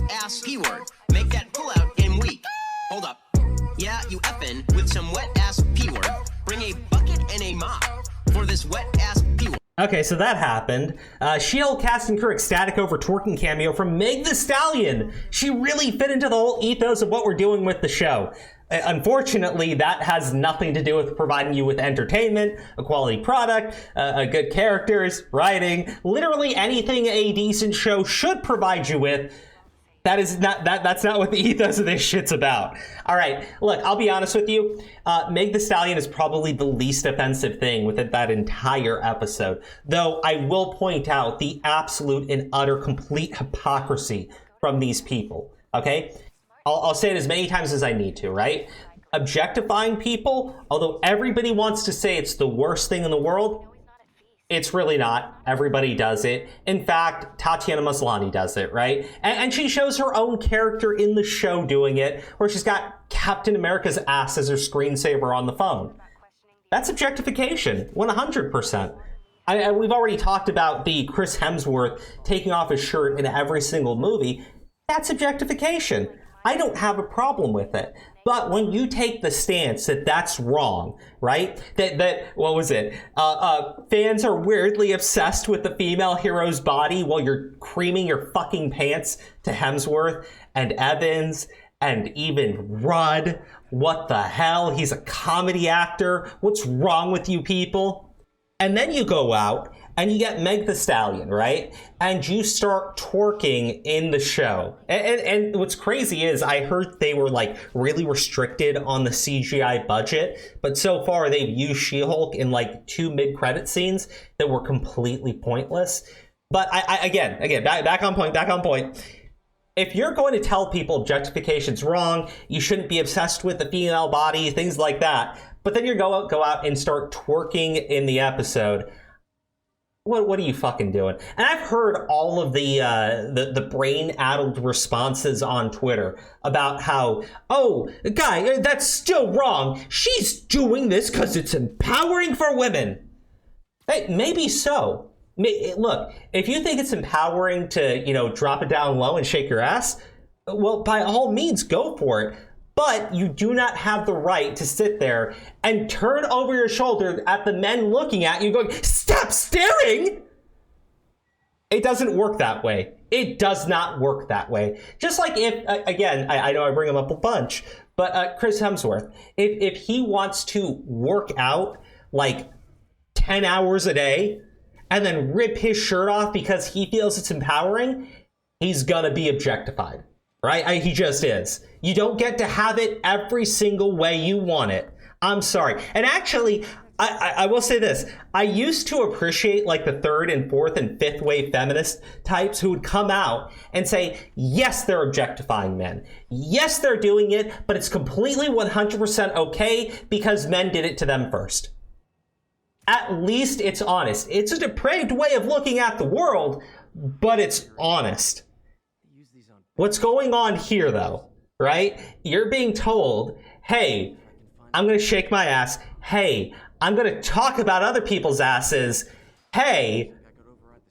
wet-ass P-word. Make that pull-out in weak. Hold up. Yeah, you effin' with some wet-ass P-word. Bring a bucket and a mop for this wet-ass P-word. Okay, so that happened. She-Hulk cast and crew ecstatic over twerking cameo from Meg the Stallion. She really fit into the whole ethos of what we're doing with the show. Unfortunately, that has nothing to do with providing you with entertainment, a quality product, good characters, writing, literally anything a decent show should provide you with. That's not what the ethos of this shit's about. All right, look, I'll be honest with you. Meg the Stallion is probably the least offensive thing within that entire episode. Though I will point out the absolute and utter complete hypocrisy from these people, okay? I'll say it as many times as I need to, right? Objectifying people, although everybody wants to say it's the worst thing in the world, it's really not. Everybody does it. In fact, Tatiana Maslany does it, right? And she shows her own character in the show doing it, where she's got Captain America's ass as her screensaver on the phone. That's objectification, 100%. We've already talked about the Chris Hemsworth taking off his shirt in every single movie. That's objectification. I don't have a problem with it. But when you take the stance that that's wrong, right? That what was it? Fans are weirdly obsessed with the female hero's body while you're creaming your fucking pants to Hemsworth and Evans and even Rudd. What the hell? He's a comedy actor. What's wrong with you people? And then you go out and you get Meg the Stallion, right? And you start twerking in the show. And what's crazy is I heard they were like really restricted on the CGI budget, but so far they've used She-Hulk in like 2 mid-credit scenes that were completely pointless. But again, back on point. If you're going to tell people objectification's wrong, you shouldn't be obsessed with the female body, things like that, but then you go out and start twerking in the episode, what are you fucking doing? And I've heard all of the brain-addled responses on Twitter about how, oh, guy, that's still wrong. She's doing this because it's empowering for women. Hey, maybe so. Look, if you think it's empowering to, drop it down low and shake your ass, well, by all means, go for it. But you do not have the right to sit there and turn over your shoulder at the men looking at you going, stop staring! It doesn't work that way. It does not work that way. Just like if, again, I know I bring him up a bunch, but Chris Hemsworth, if he wants to work out like 10 hours a day and then rip his shirt off because he feels it's empowering, he's gonna be objectified. Right? He just is. You don't get to have it every single way you want it. I'm sorry. And actually, I will say this. I used to appreciate like the 3rd and 4th and 5th wave feminist types who would come out and say, yes, they're objectifying men. Yes, they're doing it, but it's completely 100% okay because men did it to them first. At least it's honest. It's a depraved way of looking at the world, but it's honest. What's going on here, though, right? You're being told, hey, I'm going to shake my ass. Hey, I'm going to talk about other people's asses. Hey,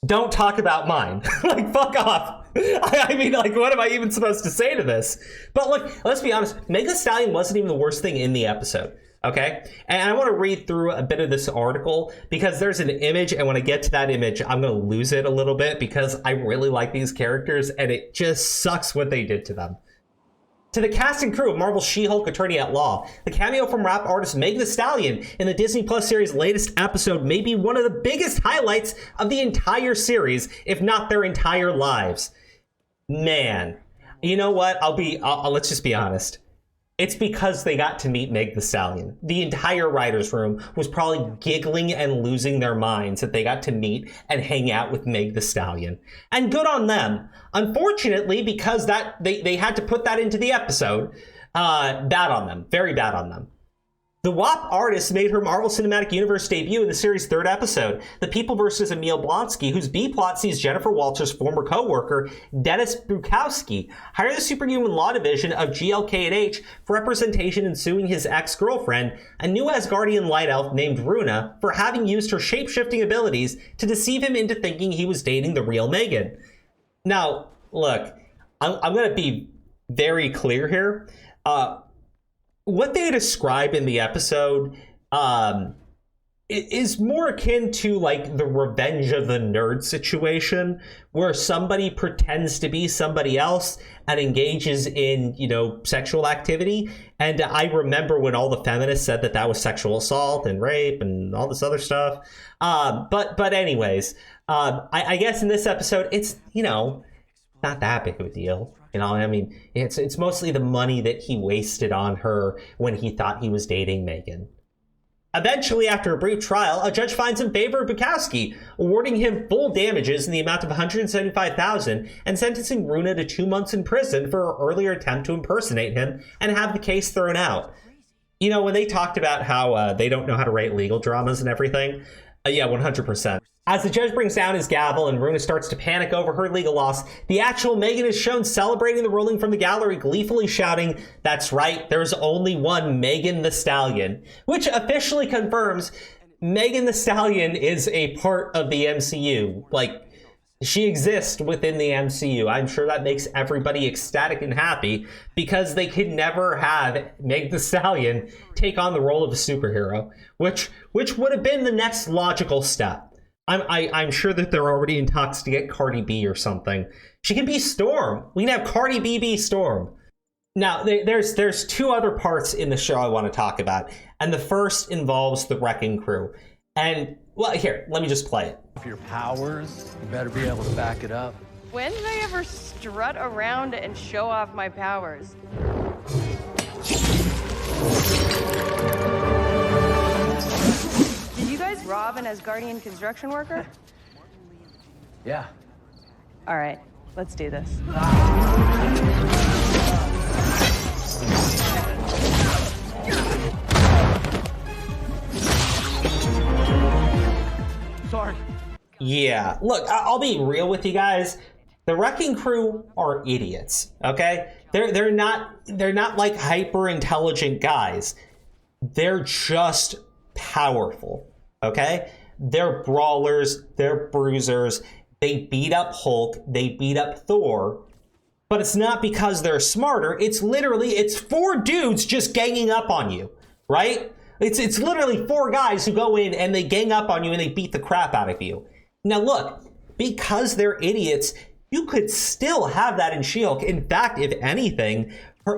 don't talk about mine. Like, fuck off. I mean, like, what am I even supposed to say to this? But look, let's be honest. Meg the Stallion wasn't even the worst thing in the episode. Okay, and I want to read through a bit of this article because there's an image, and when I get to that image, I'm going to lose it a little bit because I really like these characters, and it just sucks what they did to them. To the cast and crew of Marvel's She-Hulk Attorney at Law, the cameo from rap artist Meg the Stallion in the Disney Plus series' latest episode may be one of the biggest highlights of the entire series, if not their entire lives. Man, you know what? Let's just be honest. It's because they got to meet Meg the Stallion. The entire writer's room was probably giggling and losing their minds that they got to meet and hang out with Meg the Stallion. And good on them. Unfortunately, because they had to put that into the episode, bad on them. Very bad on them. The WAP artist made her Marvel Cinematic Universe debut in the series' 3rd episode, The People vs. Emil Blonsky, whose B-plot sees Jennifer Walters' former co-worker, Dennis Bukowski, hire the Superhuman Law Division of GLK&H for representation in suing his ex-girlfriend, a new Asgardian light elf named Runa, for having used her shape-shifting abilities to deceive him into thinking he was dating the real Megan. Now, look, I'm going to be very clear here. What they describe in the episode is more akin to like the Revenge of the Nerd situation, where somebody pretends to be somebody else and engages in, you know, sexual activity. And I remember when all the feminists said that that was sexual assault and rape and all this other stuff. But anyways, I guess in this episode, it's, you know, not that big of a deal. You know, I mean, it's mostly the money that he wasted on her when he thought he was dating Megan. Eventually, after a brief trial, a judge finds in favor of Bukowski, awarding him full damages in the amount of $175,000 and sentencing Runa to 2 months in prison for her earlier attempt to impersonate him and have the case thrown out. You know, when they talked about how they don't know how to write legal dramas and everything, yeah, 100%. As the judge brings down his gavel and Runa starts to panic over her legal loss, the actual Megan is shown celebrating the ruling from the gallery, gleefully shouting, "That's right, there's only one Megan the Stallion," which officially confirms Megan the Stallion is a part of the MCU. Like, she exists within the MCU. I'm sure that makes everybody ecstatic and happy, because they could never have Meg the Stallion take on the role of a superhero, which would have been the next logical step. I'm sure that they're already in talks to get Cardi B or something. She can be Storm. We can have Cardi B be Storm. Now, there's two other parts in the show I want to talk about, and the first involves the Wrecking Crew. And, well, here, let me just play it. If your powers, you better be able to back it up. When did I ever strut around and show off my powers? Did you guys rob an Asgardian construction worker? Yeah. All right, let's do this. Sorry. Yeah, look, I'll be real with you guys. The Wrecking Crew are idiots, okay? They're not like hyper intelligent guys. They're just powerful, okay? They're brawlers, they're bruisers. They beat up Hulk, they beat up Thor, but it's not because they're smarter. It's four dudes just ganging up on you, right? It's literally four guys who go in and they gang up on you and they beat the crap out of you. Now look, because they're idiots, you could still have that in She-Hulk. In fact, if anything,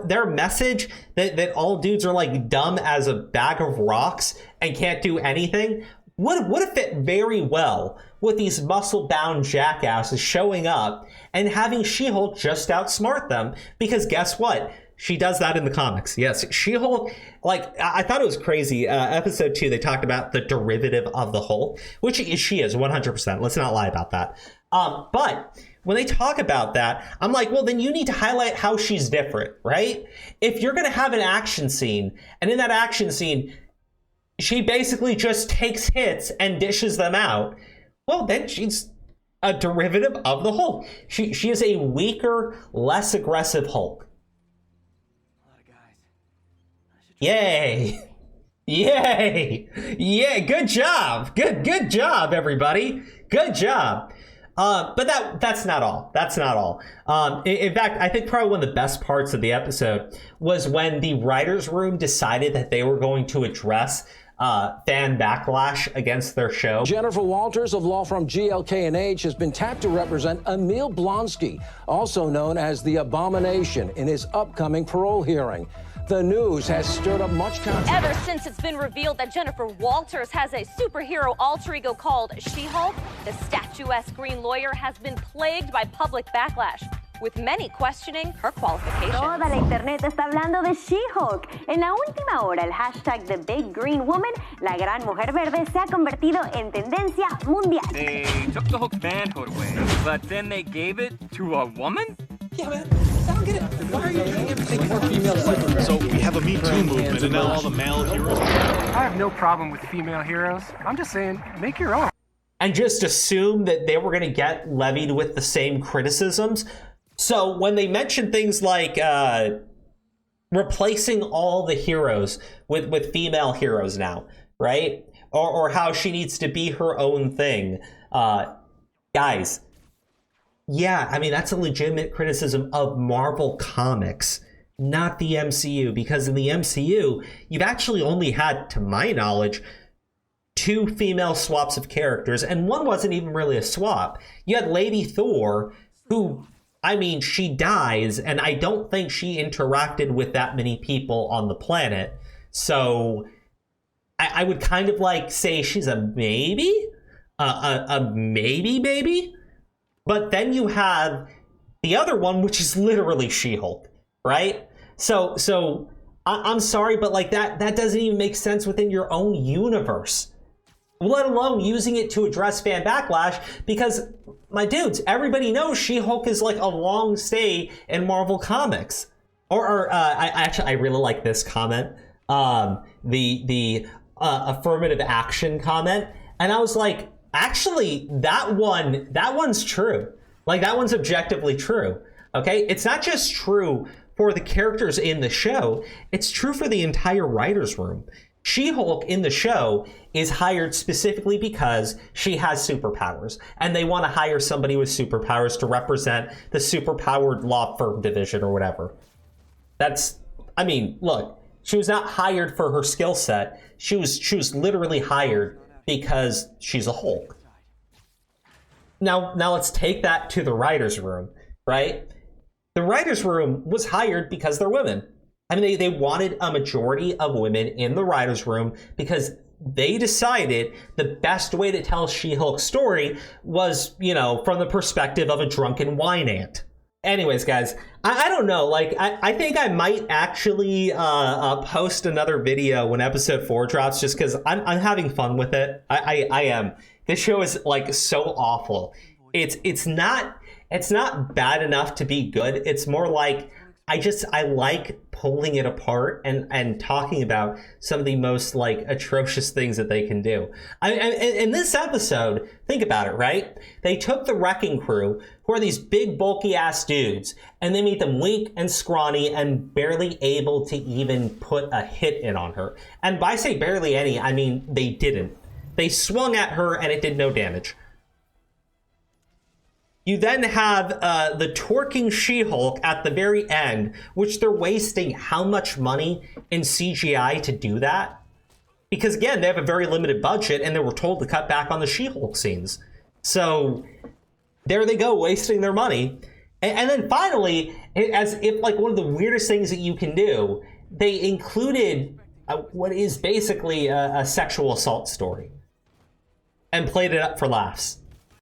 their message that all dudes are like dumb as a bag of rocks and can't do anything would have fit very well with these muscle-bound jackasses showing up and having She-Hulk just outsmart them. Because guess what? She does that in the comics. Yes, She-Hulk, like, I thought it was crazy. Episode 2, they talked about the derivative of the Hulk, which she is 100%. Let's not lie about that. But when they talk about that, I'm like, well, then you need to highlight how she's different, right? If you're going to have an action scene, and in that action scene, she basically just takes hits and dishes them out, well, then she's a derivative of the Hulk. She is a weaker, less aggressive Hulk. Yay! Yay! Yeah, good job! Good job, everybody! Good job! But that's not all. That's not all. In fact, I think probably one of the best parts of the episode was when the writers' room decided that they were going to address fan backlash against their show. Jennifer Walters of law firm GLK&H has been tapped to represent Emil Blonsky, also known as the Abomination, in his upcoming parole hearing. The news has stirred up much controversy. Ever since it's been revealed that Jennifer Walters has a superhero alter ego called She-Hulk, the statuesque green lawyer has been plagued by public backlash, with many questioning her qualifications. Toda la internet está hablando de She-Hulk. En la última hora, el hashtag The Big Green Woman, la gran mujer verde, se ha convertido en tendencia mundial. They took the Hulk manhood away, but then they gave it to a woman? Yeah, man, I don't get it. Why are you doing everything more female centered? So we have a Me Too movement, and now all the male heroes. I have no problem with female heroes. I'm just saying, make your own. And just assume that they were going to get levied with the same criticisms. So when they mention things like replacing all the heroes with female heroes now, right? Or how she needs to be her own thing. Guys, Yeah, I mean, that's a legitimate criticism of Marvel Comics, not the MCU, because in the MCU, you've actually only had, to my knowledge, 2 female swaps of characters, and one wasn't even really a swap. You had Lady Thor, who, I mean, she dies, and I don't think she interacted with that many people on the planet. So I would kind of like say she's a maybe, a maybe. But then you have the other one, which is literally She-Hulk, right? So I'm sorry, but like that doesn't even make sense within your own universe, let alone using it to address fan backlash, because my dudes, everybody knows She-Hulk is like a long stay in Marvel Comics. I really like this comment, the affirmative action comment, and I was like, actually, that one's true. Like, that one's objectively true. Okay, it's not just true for the characters in the show, it's true for the entire writer's room. She-Hulk in the show is hired specifically because she has superpowers, and they want to hire somebody with superpowers to represent the superpowered law firm division or whatever. I mean, look, she was not hired for her skill set. She was literally hired because she's a Hulk. Now let's take that to the writer's room, right? The writer's room was hired because they're women. I mean, they wanted a majority of women in the writer's room because they decided the best way to tell She-Hulk's story was, from the perspective of a drunken wine ant. Anyways, guys, I don't know. Like, I think I might actually post another video when episode 4 drops, just because I'm having fun with it. I am. This show is like so awful. It's not bad enough to be good. It's more like I like pulling it apart and talking about some of the most like atrocious things that they can do. In this episode, think about it, right? They took the Wrecking Crew, who are these big bulky ass dudes, and they made them weak and scrawny and barely able to even put a hit in on her. And by say barely any, I mean they didn't. They swung at her and it did no damage. You then have the twerking She-Hulk at the very end, which they're wasting how much money in CGI to do that? Because again, they have a very limited budget and they were told to cut back on the She-Hulk scenes. So there they go, wasting their money. And then finally, as if like one of the weirdest things that you can do, they included what is basically a sexual assault story and played it up for laughs.